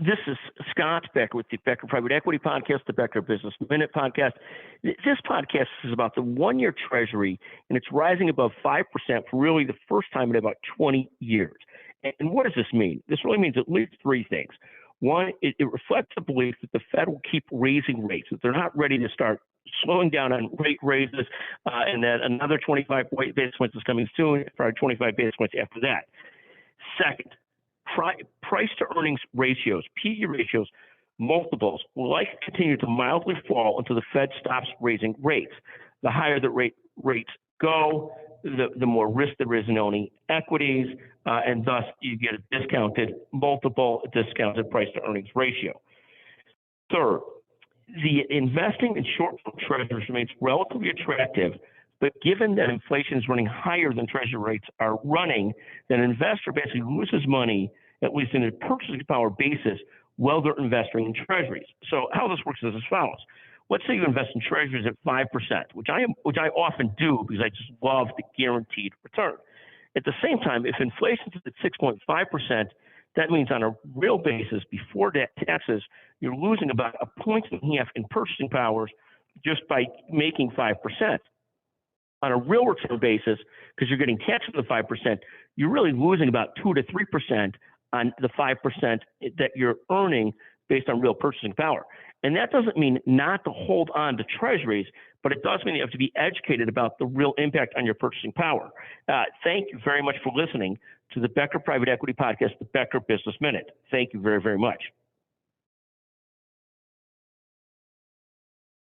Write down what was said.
This is Scott Becker with the Becker Private Equity Podcast, the Becker Business Minute Podcast. This podcast is about the one-year Treasury, and it's rising above 5% for really the first time in about 20 years. And what does this mean? This really means at least three things. One, it reflects the belief that the Fed will keep raising rates, that they're not ready to start slowing down on rate raises, and that another 25 basis points is coming soon, probably 25 basis points after that. Second, price to earnings ratios, PE ratios, multiples will likely continue to mildly fall until the Fed stops raising rates. The higher the rates go, the more risk there is in owning equities, and thus you get a discounted multiple, a discounted price to earnings ratio. Third, the investing in short-term treasuries remains relatively attractive, but given that inflation is running higher than treasury rates are running, then an investor basically loses money, at least in a purchasing power basis, while they're investing in treasuries. So how this works is as follows. Let's say you invest in treasuries at 5%, which I often do because I just love the guaranteed return. At the same time, if inflation is at 6.5%, that means on a real basis, before taxes, you're losing about 1.5 points in purchasing powers just by making 5%. On a real return basis, because you're getting taxed on the 5%, you're really losing about 2 to 3% on the 5% that you're earning based on real purchasing power. And that doesn't mean not to hold on to treasuries, but it does mean you have to be educated about the real impact on your purchasing power. Thank you very much for listening to the Becker Private Equity Podcast, the Becker Business Minute. Thank you very, very much.